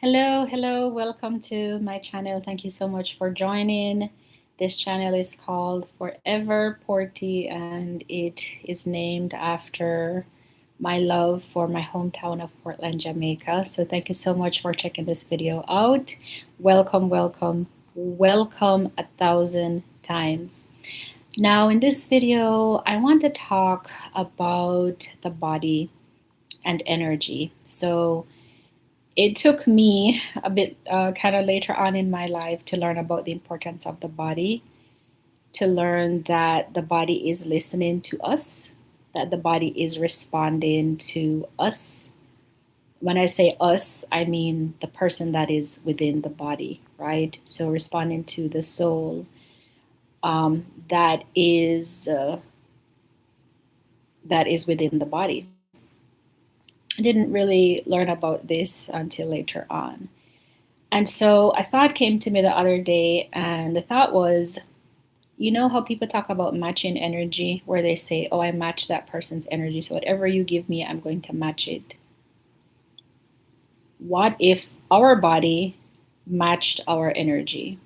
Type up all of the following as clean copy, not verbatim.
Hello, welcome to my channel. Thank you so much for joining. This channel is called Forever Porty and it is named after my love for my hometown of Portland, Jamaica. So thank you so much for checking this video out. Welcome 1,000 times. Now in this video, I want to talk about the body and energy. So it took me a bit kind of later on in my life to learn about the importance of the body, to learn that the body is listening to us, that the body is responding to us. When I say us, I mean the person that is within the body, right? So responding to the soul that is within the body. I didn't really learn about this until later on. And so a thought came to me the other day, and the thought was, you know how people talk about matching energy, where they say, oh, I match that person's energy, so whatever you give me, I'm going to match it. What if our body matched our energy?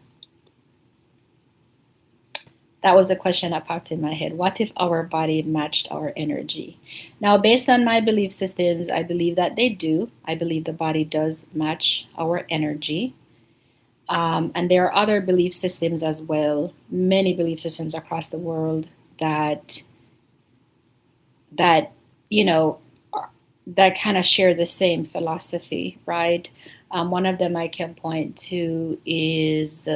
That was the question that popped in my head. What if our body matched our energy? Now, based on my belief systems, I believe that they do. I believe the body does match our energy. And there are other belief systems as well, many belief systems across the world that you know that kind of share the same philosophy, right? One of them I can point to is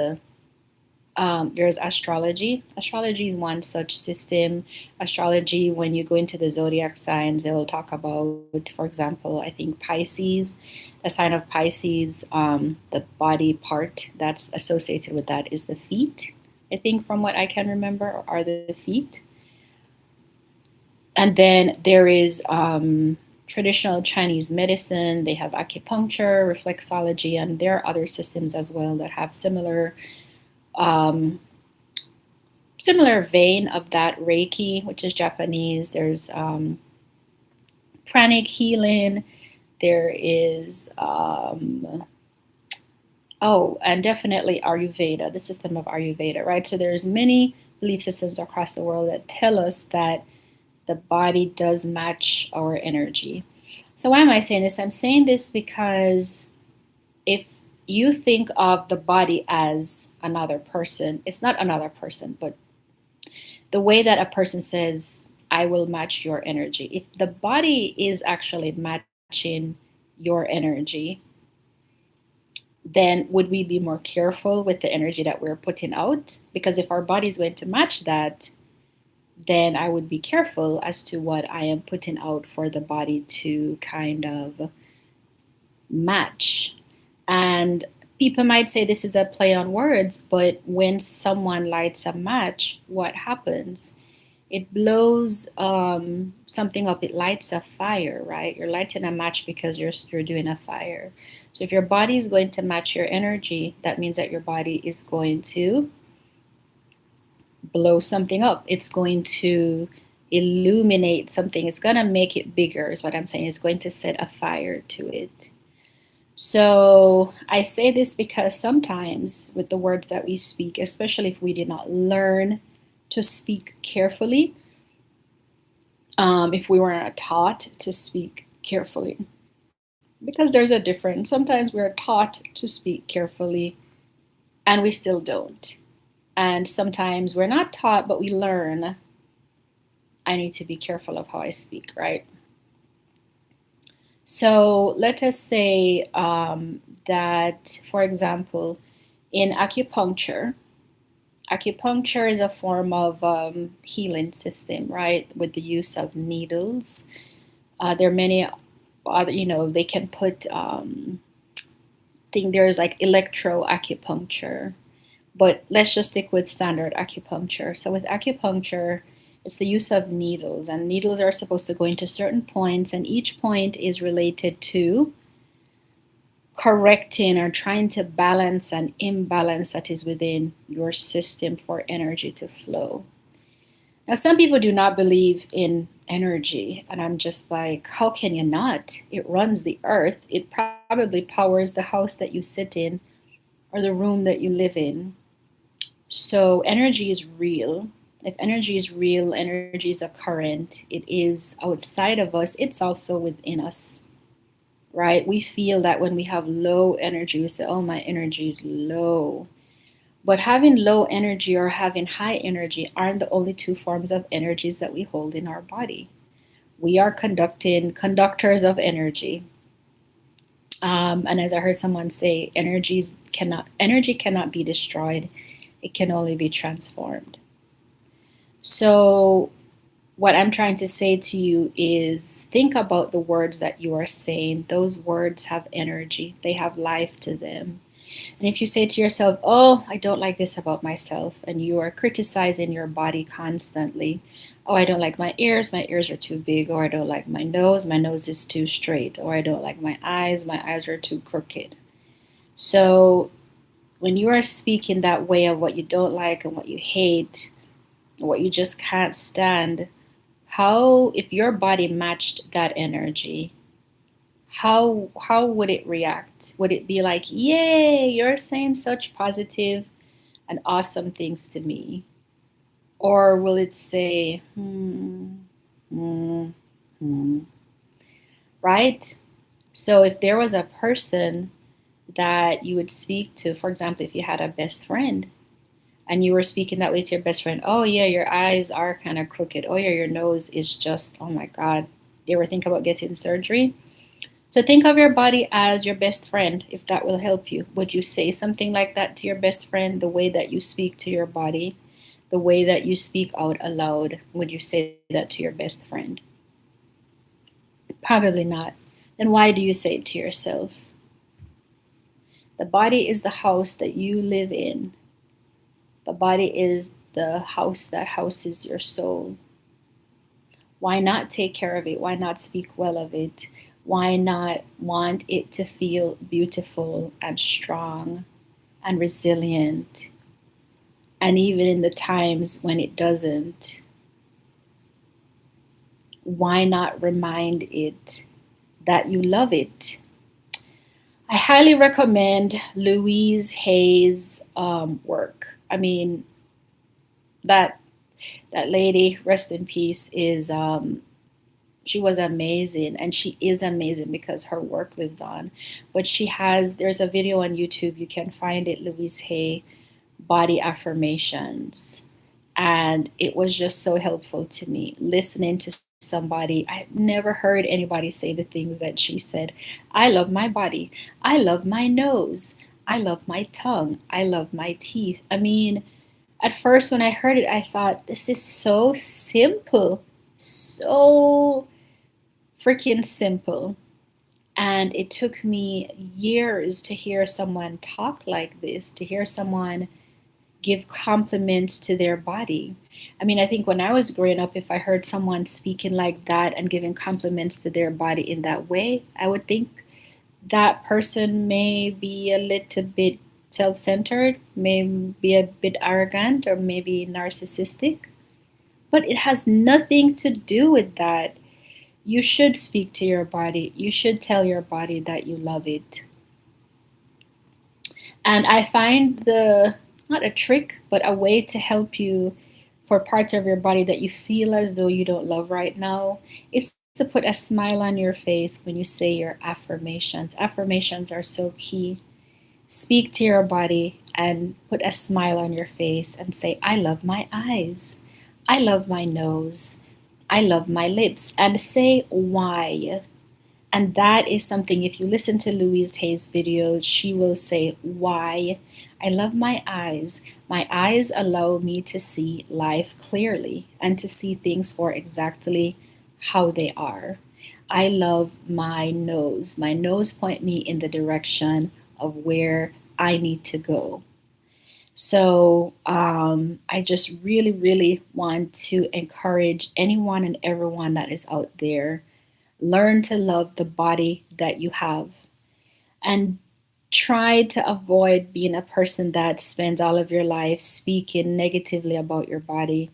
there's astrology. Astrology is one such system. Astrology, when you go into the zodiac signs, they will talk about, for example, I think Pisces, the sign of Pisces, the body part that's associated with that is the feet. I think from what I can remember are the feet. And then there is traditional Chinese medicine. They have acupuncture, reflexology, and there are other systems as well that have similar vein of that. Reiki, which is Japanese. There's pranic healing. There is and definitely Ayurveda, the system of Ayurveda, right? So there's many belief systems across the world that tell us that the body does match our energy. So why am I saying this? I'm saying this because if you think of the body as another person, it's not another person, but the way that a person says, I will match your energy. If the body is actually matching your energy, then would we be more careful with the energy that we're putting out? Because if our body is going to match that, then I would be careful as to what I am putting out for the body to kind of match. And people might say this is a play on words, but when someone lights a match, what happens? It blows something up. It lights a fire, right? You're lighting a match because you're doing a fire. So if your body is going to match your energy, that means that your body is going to blow something up. It's going to illuminate something. It's going to make it bigger, is what I'm saying. It's going to set a fire to it. So I say this because sometimes with the words that we speak, especially if we did not learn to speak carefully, if we weren't taught to speak carefully, because there's a difference. Sometimes we're taught to speak carefully and we still don't. And sometimes we're not taught, but we learn, I need to be careful of how I speak, right? So let us say that, for example, in acupuncture is a form of healing system, right? With the use of needles. There are many other, they can put, there's like electro-acupuncture, but let's just stick with standard acupuncture. So with acupuncture, it's the use of needles, and needles are supposed to go into certain points, and each point is related to correcting or trying to balance an imbalance that is within your system for energy to flow. Now, some people do not believe in energy, and I'm just like, how can you not? It runs the earth. It probably powers the house that you sit in or the room that you live in. So energy is real. If energy is real, energy is a current. It is outside of us, it's also within us, right? We feel that when we have low energy, we say, oh, my energy is low. But having low energy or having high energy aren't the only two forms of energies that we hold in our body. We are conducting conductors of energy. And as I heard someone say, energy cannot be destroyed. It can only be transformed. So what I'm trying to say to you is think about the words that you are saying. Those words have energy. They have life to them. And if you say to yourself, oh, I don't like this about myself, and you are criticizing your body constantly, oh, I don't like my ears are too big, or I don't like my nose is too straight, or I don't like my eyes are too crooked. So when you are speaking that way of what you don't like and what you hate, what you just can't stand, how, if your body matched that energy, how would it react? Would it be like, yay, you're saying such positive and awesome things to me? Or will it say, hmm, hmm, right? So if there was a person that you would speak to, for example, if you had a best friend and you were speaking that way to your best friend, oh yeah, your eyes are kind of crooked. Oh yeah, your nose is just, oh my God. You ever think about getting surgery? So think of your body as your best friend, if that will help you. Would you say something like that to your best friend, the way that you speak to your body, the way that you speak out aloud? Would you say that to your best friend? Probably not. Then why do you say it to yourself? The body is the house that you live in. The body is the house that houses your soul. Why not take care of it? Why not speak well of it? Why not want it to feel beautiful and strong and resilient? And even in the times when it doesn't, why not remind it that you love it? I highly recommend Louise Hay's work. I mean, that that lady, rest in peace, is she was amazing, and she is amazing because her work lives on. But there's a video on YouTube, you can find it, Louise Hay body affirmations, and it was just so helpful to me listening to somebody. I've never heard anybody say the things that she said. I love my body, I love my nose, I love my tongue, I love my teeth. I mean, at first when I heard it, I thought, this is so simple, so freaking simple. And it took me years to hear someone talk like this, to hear someone give compliments to their body. I mean, I think when I was growing up, if I heard someone speaking like that and giving compliments to their body in that way, I would think that person may be a little bit self centered, may be a bit arrogant, or maybe narcissistic. But it has nothing to do with that. You should speak to your body. You should tell your body that you love it. And I find not a trick, but a way to help you for parts of your body that you feel as though you don't love right now is to put a smile on your face when you say your affirmations. Affirmations are so key. Speak to your body and put a smile on your face and say, I love my eyes. I love my nose. I love my lips. And say why. And that is something, if you listen to Louise Hay's videos, she will say, why? I love my eyes. My eyes allow me to see life clearly and to see things for exactly how they are. I love my nose. My nose point me in the direction of where I need to go. So I just really, really want to encourage anyone and everyone that is out there. Learn to love the body that you have, and try to avoid being a person that spends all of your life speaking negatively about your body.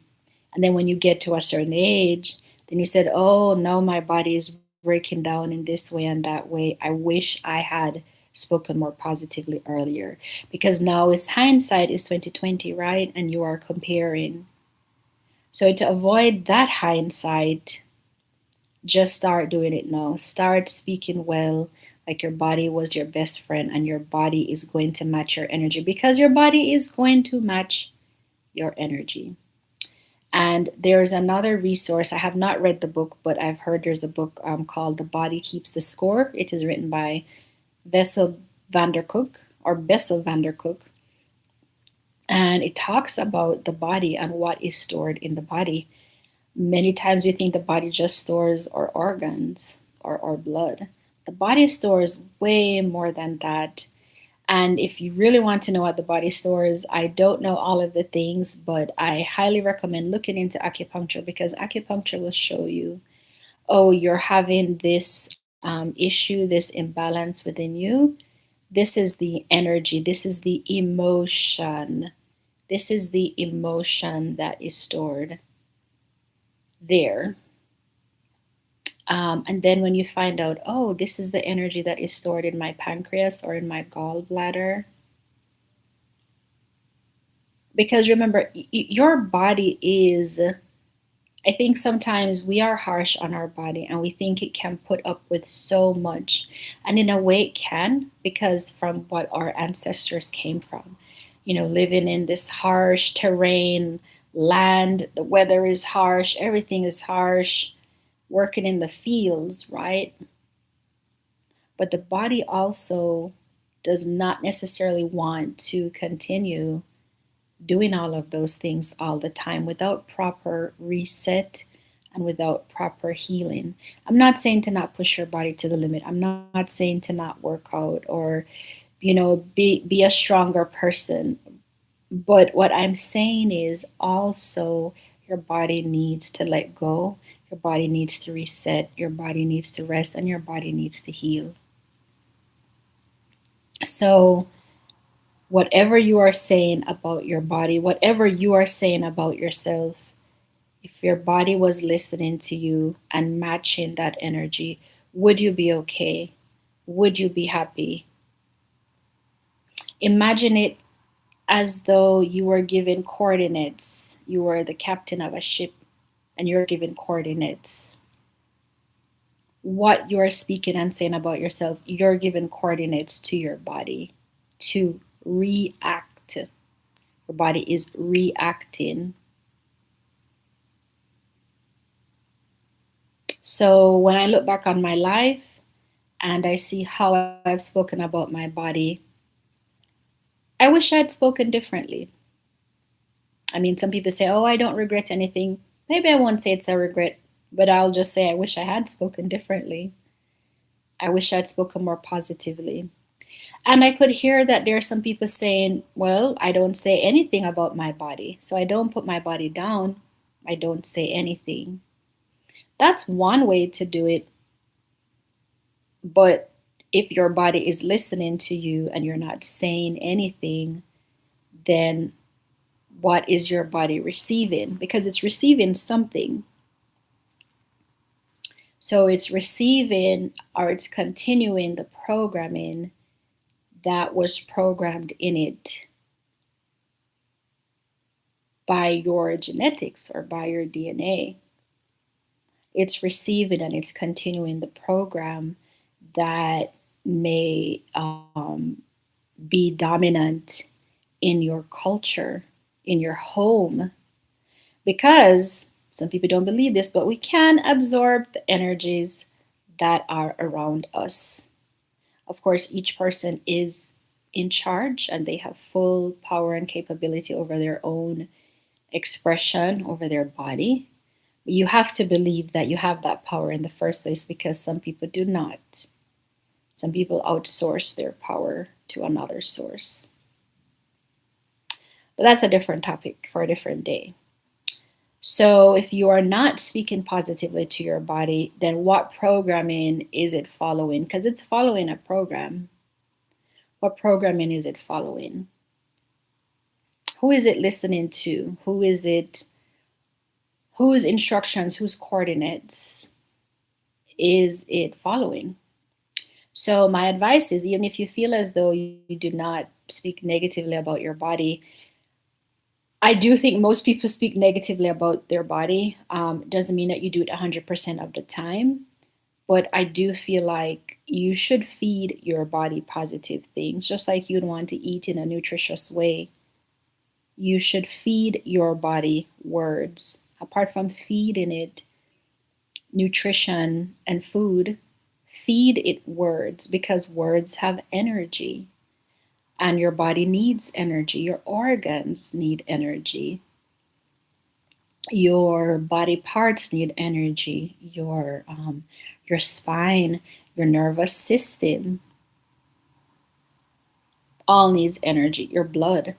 And then when you get to a certain age, then you said, oh, no, my body is breaking down in this way and that way. I wish I had spoken more positively earlier, because now it's hindsight is 2020, right? And you are comparing. So to avoid that hindsight, just start doing it now. Start speaking well, like your body was your best friend, and your body is going to match your energy, because your body is going to match your energy. And there's another resource. I have not read the book, but I've heard there's a book called The Body Keeps the Score. It is written by Bessel van der Kolk, or Bessel van der Kolk. And it talks about the body and what is stored in the body. Many times we think the body just stores our organs or blood. The body stores way more than that. And if you really want to know what the body stores, I don't know all of the things, but I highly recommend looking into acupuncture, because acupuncture will show you, oh, you're having this issue, this imbalance within you. This is the energy, this is the emotion. This is the emotion that is stored there. And then when you find out, oh, this is the energy that is stored in my pancreas or in my gallbladder. Because remember, your body is, I think sometimes we are harsh on our body and we think it can put up with so much. And in a way it can, because from what our ancestors came from, living in this harsh terrain, land, the weather is harsh, everything is harsh, working in the fields, right? But the body also does not necessarily want to continue doing all of those things all the time without proper reset and without proper healing. I'm not saying to not push your body to the limit. I'm not saying to not work out or, be a stronger person. But what I'm saying is also your body needs to let go. Your body needs to reset. Your body needs to rest, and your body needs to heal. So, whatever you are saying about your body, whatever you are saying about yourself, if your body was listening to you and matching that energy, would you be okay? Would you be happy? Imagine it as though you were given coordinates. You were the captain of a ship and you're given coordinates. What you're speaking and saying about yourself, you're given coordinates to your body to react. Your body is reacting. So when I look back on my life and I see how I've spoken about my body, I wish I'd spoken differently. I mean, some people say, oh, I don't regret anything. Maybe I won't say it's a regret, but I'll just say I wish I had spoken differently. I wish I'd spoken more positively. And I could hear that there are some people saying, well, I don't say anything about my body. So I don't put my body down. I don't say anything. That's one way to do it. But if your body is listening to you and you're not saying anything, then what is your body receiving? Because it's receiving something. So it's receiving or it's continuing the programming that was programmed in it by your genetics or by your DNA. It's receiving and it's continuing the program that may be dominant in your culture, in your home, because some people don't believe this, but we can absorb the energies that are around us. Of course, each person is in charge and they have full power and capability over their own expression, over their body. You have to believe that you have that power in the first place, because some people do not. Some people outsource their power to another source. But that's a different topic for a different day. So if you are not speaking positively to your body, then what programming is it following? Because it's following a program. What programming is it following? Who is it listening to? Who is it? Whose instructions, whose coordinates is it following? So my advice is, even if you feel as though you do not speak negatively about your body, I do think most people speak negatively about their body. Doesn't mean that you do it 100% of the time, but I do feel like you should feed your body positive things, just like you'd want to eat in a nutritious way. You should feed your body words. Apart from feeding it nutrition and food, feed it words, because words have energy and your body needs energy. Your organs need energy. Your body parts need energy. Your spine, your nervous system, all needs energy. Your blood.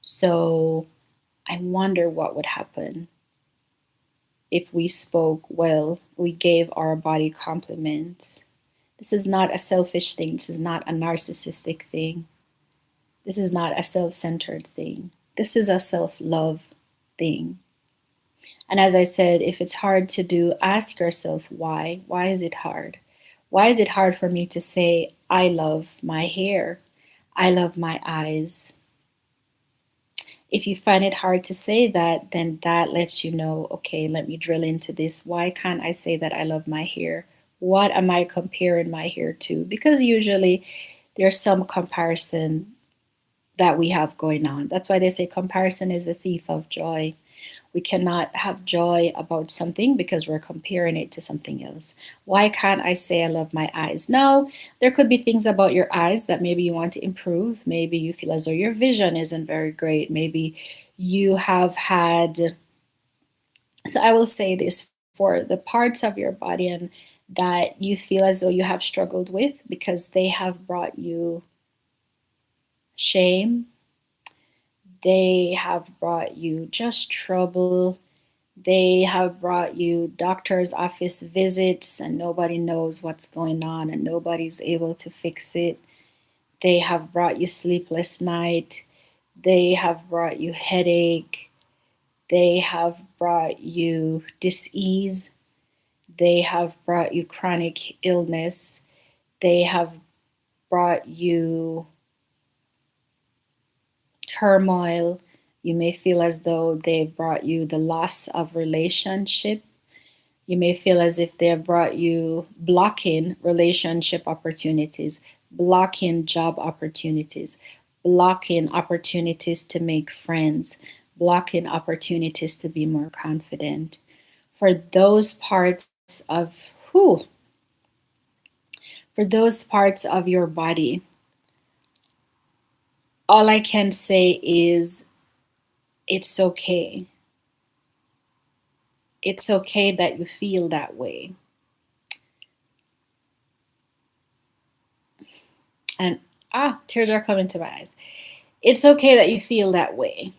So I wonder what would happen if we spoke well, we gave our body compliments. This is not a selfish thing. This is not a narcissistic thing. This is not a self-centered thing. This is a self-love thing. And as I said, if it's hard to do, ask yourself why. Why is it hard? Why is it hard for me to say, I love my hair? I love my eyes. If you find it hard to say that, then that lets you know, okay, let me drill into this. Why can't I say that I love my hair? What am I comparing my hair to? Because usually there's some comparison that we have going on. That's why they say comparison is a thief of joy. We cannot have joy about something because we're comparing it to something else. Why can't I say I love my eyes? Now, there could be things about your eyes that maybe you want to improve. Maybe you feel as though your vision isn't very great. Maybe you have had, so I will say this, for the parts of your body and that you feel as though you have struggled with because they have brought you shame, they have brought you just trouble. They have brought you doctor's office visits and nobody knows what's going on and nobody's able to fix it. They have brought you sleepless night. They have brought you headache. They have brought you dis-ease. They have brought you chronic illness. They have brought you turmoil. You may feel as though they brought you the loss of relationship. You may feel as if they have brought you blocking relationship opportunities, blocking job opportunities, blocking opportunities to make friends, blocking opportunities to be more confident. For those parts of who? For those parts of your body, all I can say is it's okay. It's okay that you feel that way. And tears are coming to my eyes. It's okay that you feel that way.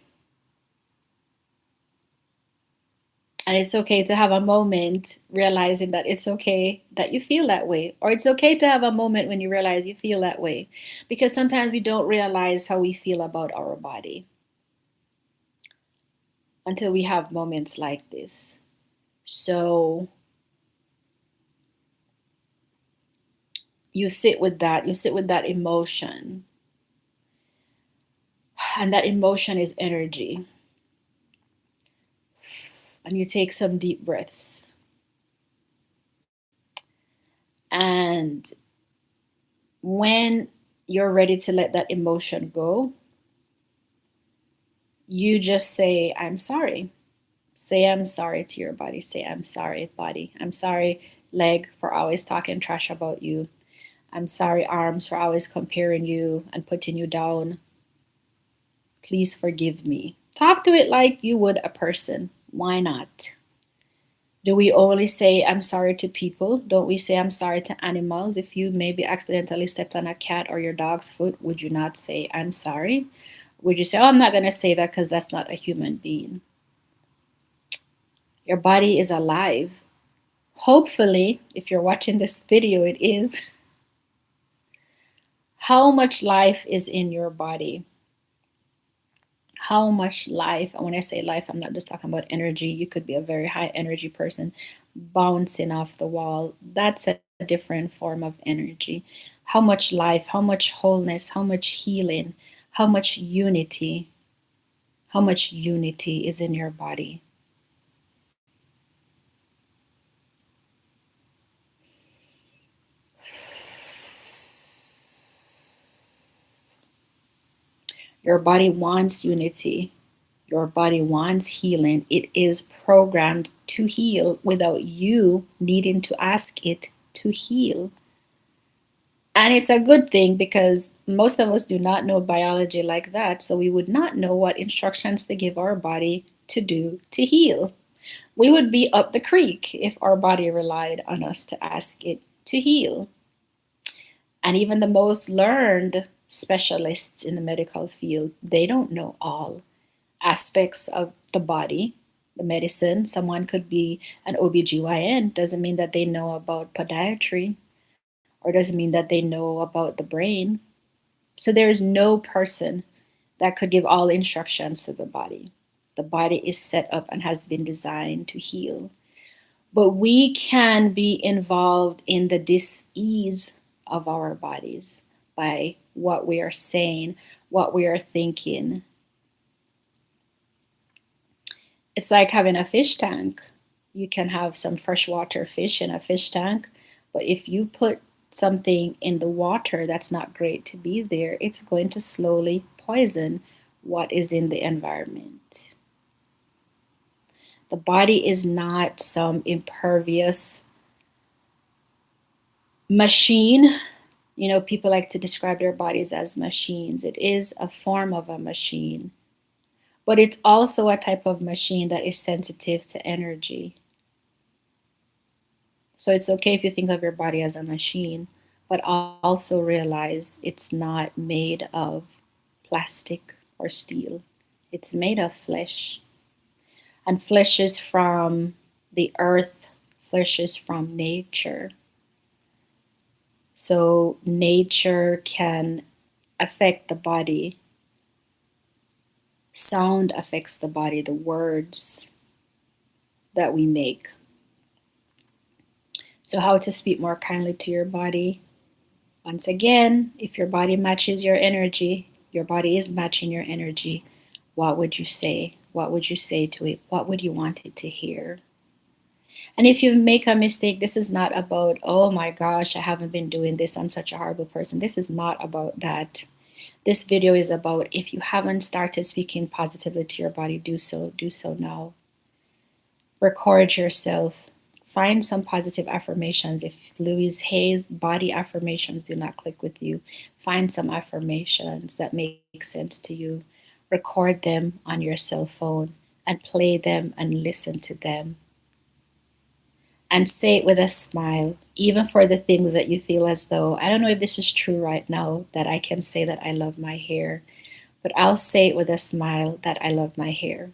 And it's okay to have a moment realizing that it's okay that you feel that way. Or it's okay to have a moment when you realize you feel that way. Because sometimes we don't realize how we feel about our body until we have moments like this. So you sit with that emotion. And that emotion is energy. And you take some deep breaths. And when you're ready to let that emotion go, you just say, I'm sorry. Say, I'm sorry to your body. Say, I'm sorry, body. I'm sorry, leg, for always talking trash about you. I'm sorry, arms, for always comparing you and putting you down. Please forgive me. Talk to it like you would a person. Why not? Do we only say I'm sorry to people? Don't we say I'm sorry to animals? If you maybe accidentally stepped on a cat or your dog's foot, would you not say I'm sorry? Would you say, oh, I'm not going to say that because that's not a human being? Your body is alive. Hopefully, if you're watching this video, it is. How much life is in your body? how much life, and when I say life, I'm not just talking about energy. You could be a very high energy person bouncing off the wall. That's a different form of energy. How much life, how much wholeness, how much healing, how much unity, how much unity is in your body. Your body wants unity. Your body wants healing. It is programmed to heal without you needing to ask it to heal. And it's a good thing because most of us do not know biology like that. So we would not know what instructions to give our body to do to heal. We would be up the creek if our body relied on us to ask it to heal. And even the most learned specialists in the medical field, they don't know all aspects of the body, the medicine. Someone could be an OBGYN, doesn't mean that they know about podiatry or doesn't mean that they know about the brain. So there is no person that could give all instructions to the body. The body is set up and has been designed to heal. But we can be involved in the dis-ease of our bodies by what we are saying, what we are thinking. It's like having a fish tank. You can have some freshwater fish in a fish tank, but if you put something in the water that's not great to be there, it's going to slowly poison what is in the environment. The body is not some impervious machine. You know, people like to describe their bodies as machines. It is a form of a machine, but it's also a type of machine that is sensitive to energy. So it's okay if you think of your body as a machine, but also realize it's not made of plastic or steel. It's made of flesh. And flesh is from the earth, flesh is from nature. So nature can affect the body. Sound affects the body, the words that we make. So, how to speak more kindly to your body? Once again, if your body matches your energy, your body is matching your energy, what would you say? What would you say to it? What would you want it to hear? And if you make a mistake, this is not about, oh my gosh, I haven't been doing this. I'm such a horrible person. This is not about that. This video is about if you haven't started speaking positively to your body, do so. Do so now. Record yourself. Find some positive affirmations. If Louise Hay's body affirmations do not click with you, find some affirmations that make sense to you. Record them on your cell phone and play them and listen to them. And say it with a smile, even for the things that you feel as though, I don't know if this is true right now, that I can say that I love my hair, but I'll say it with a smile that I love my hair.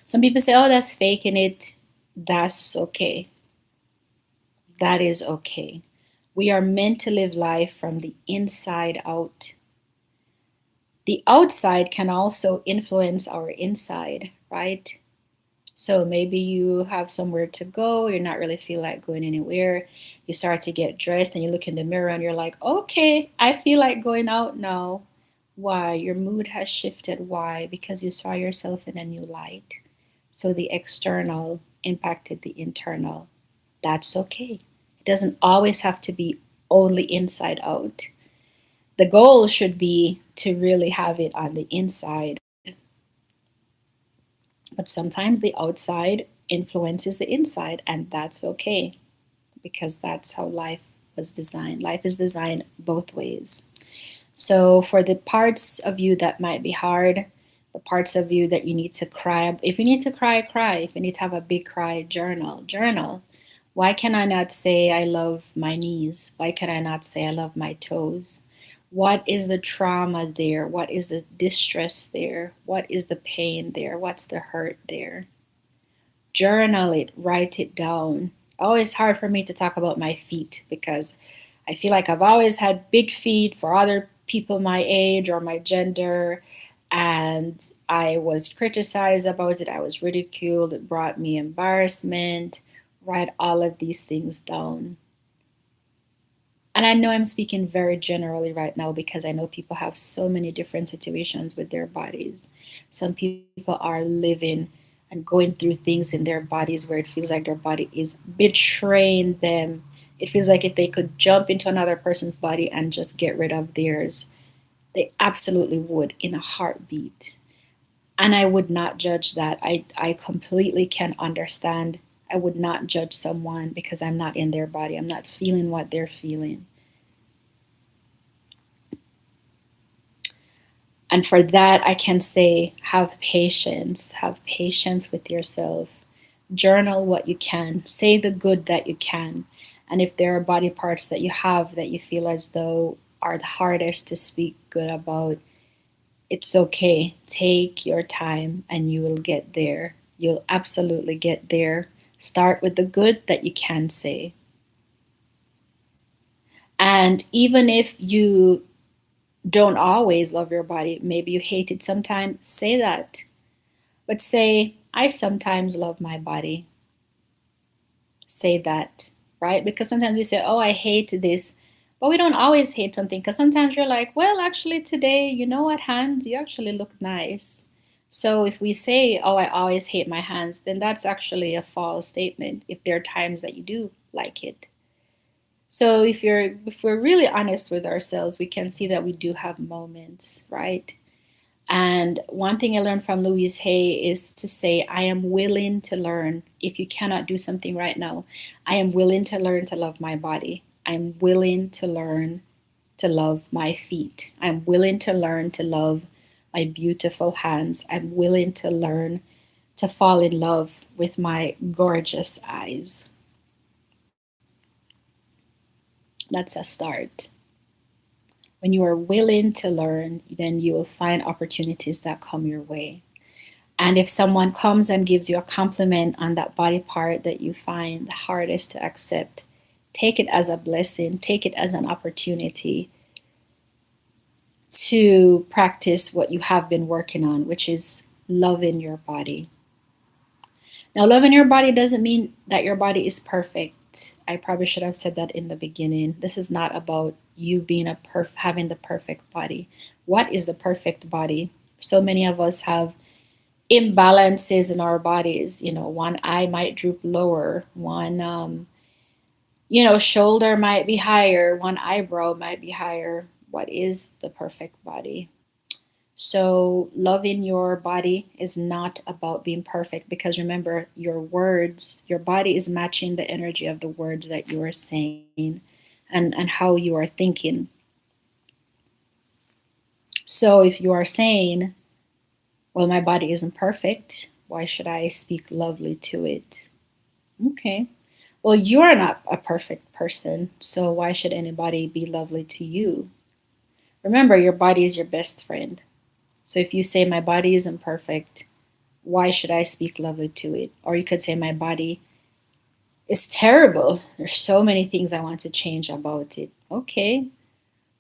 Some people say, oh, that's faking it. That's okay. That is okay. We are meant to live life from the inside out. The outside can also influence our inside, right? So maybe you have somewhere to go, you're not really feel like going anywhere. You start to get dressed and you look in the mirror and you're like, okay, I feel like going out now. Why? Your mood has shifted. Why? Because you saw yourself in a new light. So the external impacted the internal. That's okay. It doesn't always have to be only inside out. The goal should be to really have it on the inside. But sometimes the outside influences the inside, and that's okay because that's how life was designed. Life is designed both ways. So, for the parts of you that might be hard, the parts of you that you need to cry, if you need to cry, cry. If you need to have a big cry, journal, journal. Why can I not say I love my knees? Why can I not say I love my toes? What is the trauma there? What is the distress there? What is the pain there? What's the hurt there? Journal it, write it down. Oh, it's hard for me to talk about my feet because I feel like I've always had big feet for other people my age or my gender. And I was criticized about it. I was ridiculed. It brought me embarrassment. Write all of these things down. And I know I'm speaking very generally right now because I know people have so many different situations with their bodies. Some people are living and going through things in their bodies where it feels like their body is betraying them. It feels like if they could jump into another person's body and just get rid of theirs, they absolutely would in a heartbeat. And I would not judge that. I completely can understand. I would not judge someone because I'm not in their body. I'm not feeling what they're feeling. And for that, I can say have patience. Have patience with yourself. Journal what you can. Say the good that you can. And if there are body parts that you have that you feel as though are the hardest to speak good about, it's okay. Take your time and you will get there. You'll absolutely get there. Start with the good that you can say. And even if you don't always love your body, maybe you hate it sometimes, say that. But say, I sometimes love my body. Say that, right? Because sometimes we say, oh, I hate this. But we don't always hate something because sometimes you're like, well, actually, today, you know what, hands, you actually look nice. So if we say, oh, I always hate my hands, then that's actually a false statement if there are times that you do like it. So if we're really honest with ourselves, we can see that we do have moments, right? And one thing I learned from Louise Hay is to say, I am willing to learn. If you cannot do something right now, I am willing to learn to love my body. I'm willing to learn to love my feet. I'm willing to learn to love my beautiful hands. I'm willing to learn to fall in love with my gorgeous eyes. That's a start. When you are willing to learn, then you will find opportunities that come your way. And if someone comes and gives you a compliment on that body part that you find the hardest to accept, take it as a blessing, take it as an opportunity to practice what you have been working on, which is loving your body. Now, loving your body doesn't mean that your body is perfect. I probably should have said that in the beginning. This is not about you being having the perfect body. What is the perfect body? So many of us have imbalances in our bodies. You know, one eye might droop lower, one shoulder might be higher, one eyebrow might be higher. What is the perfect body? So, loving your body is not about being perfect because remember, your words, your body is matching the energy of the words that you are saying and how you are thinking. So, if you are saying, well, my body isn't perfect, why should I speak lovely to it? Okay. Well, you're not a perfect person, so why should anybody be lovely to you? Remember, your body is your best friend. So if you say, my body isn't perfect, why should I speak lovely to it? Or you could say, my body is terrible. There's so many things I want to change about it. Okay.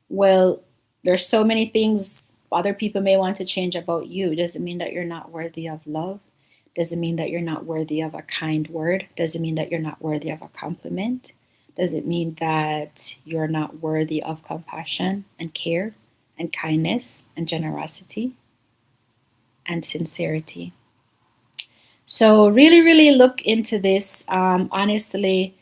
Well, there's so many things other people may want to change about you. Does it mean that you're not worthy of love? Does it mean that you're not worthy of a kind word? Does it mean that you're not worthy of a compliment? Does it mean that you're not worthy of compassion and care and kindness and generosity and sincerity? So really, really look into this. Honestly,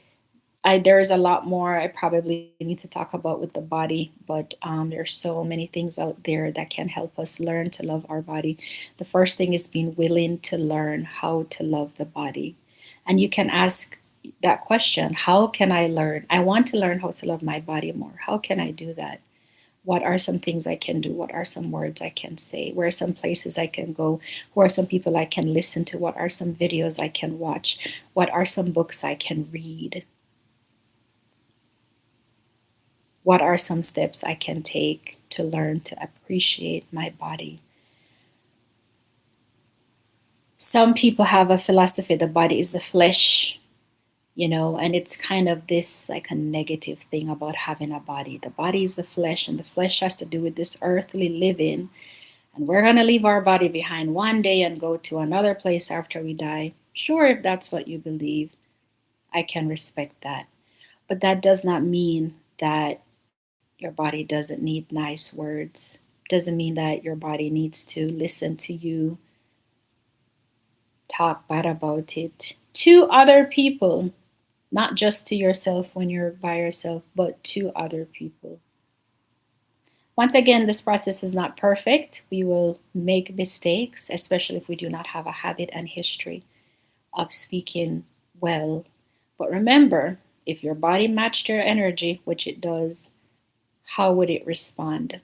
there's a lot more I probably need to talk about with the body, but there's so many things out there that can help us learn to love our body. The first thing is being willing to learn how to love the body. And you can ask that question, how can I learn? I want to learn how to love my body more. How can I do that? What are some things I can do? What are some words I can say? Where are some places I can go? Who are some people I can listen to? What are some videos I can watch? What are some books I can read? What are some steps I can take to learn to appreciate my body? Some people have a philosophy the body is the flesh, and it's kind of this like a negative thing about having a body. The body is the flesh, and the flesh has to do with this earthly living. and we're going to leave our body behind one day and go to another place after we die. Sure, if that's what you believe, I can respect that. But that does not mean that your body doesn't need nice words. Doesn't mean that your body needs to listen to you talk bad about it to other people, not just to yourself when you're by yourself, but to other people. Once again, this process is not perfect. We will make mistakes, especially if we do not have a habit and history of speaking well. But remember, if your body matched your energy, which it does, how would it respond?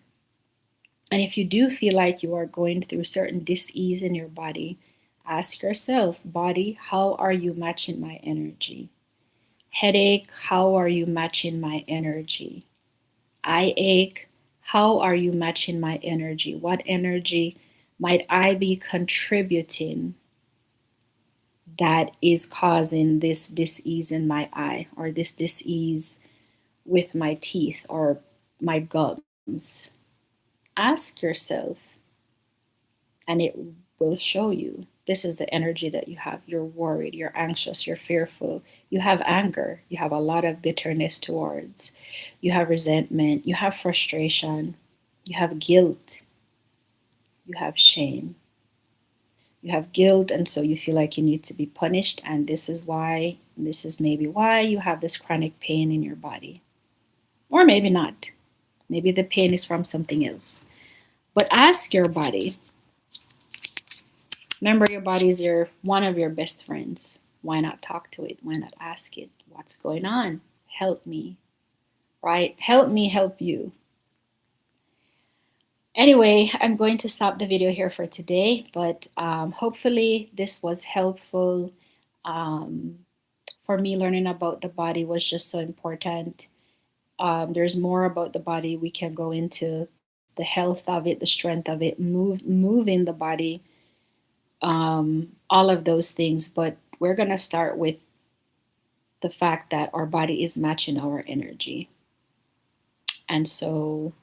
And if you do feel like you are going through certain dis-ease in your body, ask yourself, body, how are you matching my energy? Headache, how are you matching my energy? Eye ache, how are you matching my energy? What energy might I be contributing that is causing this dis-ease in my eye, or this dis-ease with my teeth or my gums? Ask yourself, and it will show you. This is the energy that you have. You're worried, you're anxious, you're fearful, you have anger, you have a lot of bitterness towards, you have resentment, you have frustration, you have guilt, you have shame. You have guilt, and so you feel like you need to be punished, and this is maybe why you have this chronic pain in your body. Or maybe not. Maybe the pain is from something else. But ask your body. Remember, your body is one of your best friends. Why not talk to it? Why not ask it? What's going on? Help me, right? Help me help you. Anyway, I'm going to stop the video here for today, but hopefully this was helpful. For me, learning about the body was just so important. There's more about the body. We can go into the health of it, the strength of it, moving the body, all of those things. But we're going to start with the fact that our body is matching our energy. And so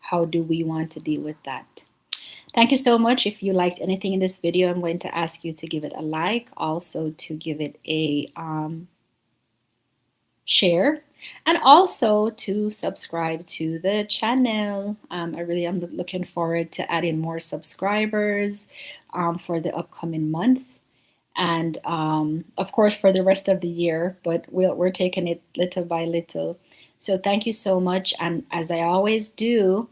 how do we want to deal with that? Thank you so much. If you liked anything in this video, I'm going to ask you to give it a like, also to give it a share, and also to subscribe to the channel. I really am looking forward to adding more subscribers for the upcoming month, and of course for the rest of the year, but we're taking it little by little. So thank you so much, and as I always do,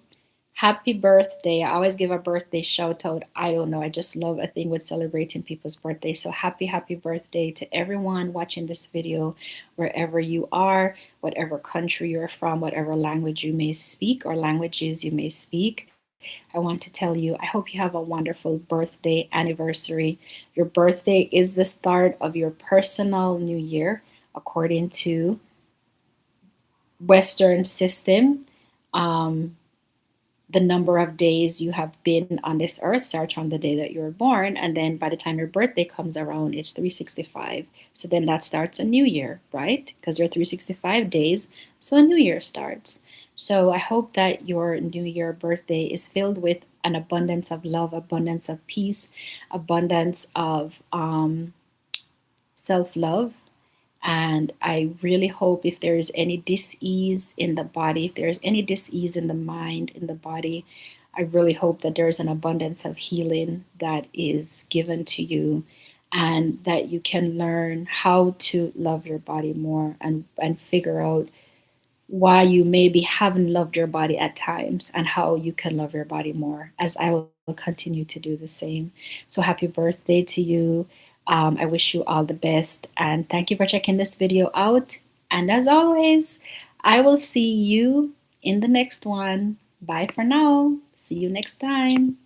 happy birthday. I always give a birthday shout out. I don't know, I just love a thing with celebrating people's birthday. So happy birthday to everyone watching this video, wherever you are, whatever country you're from, whatever language you may speak or languages you may speak. I want to tell you, I hope you have a wonderful birthday anniversary. Your birthday is the start of your personal new year, according to Western system. The number of days you have been on this earth starts from the day that you were born, and then by the time your birthday comes around, it's 365. So then that starts a new year, right? Because there are 365 days, so a new year starts. So I hope that your new year birthday is filled with an abundance of love, abundance of peace, abundance of self-love. And I really hope, if there is any dis-ease in the body, if there's any dis-ease in the mind, in the body, I really hope that there's an abundance of healing that is given to you, and that you can learn how to love your body more, and figure out why you maybe haven't loved your body at times, and how you can love your body more, as I will continue to do the same. So happy birthday to you. I wish you all the best, and thank you for checking this video out. And as always, I will see you in the next one. Bye for now. See you next time.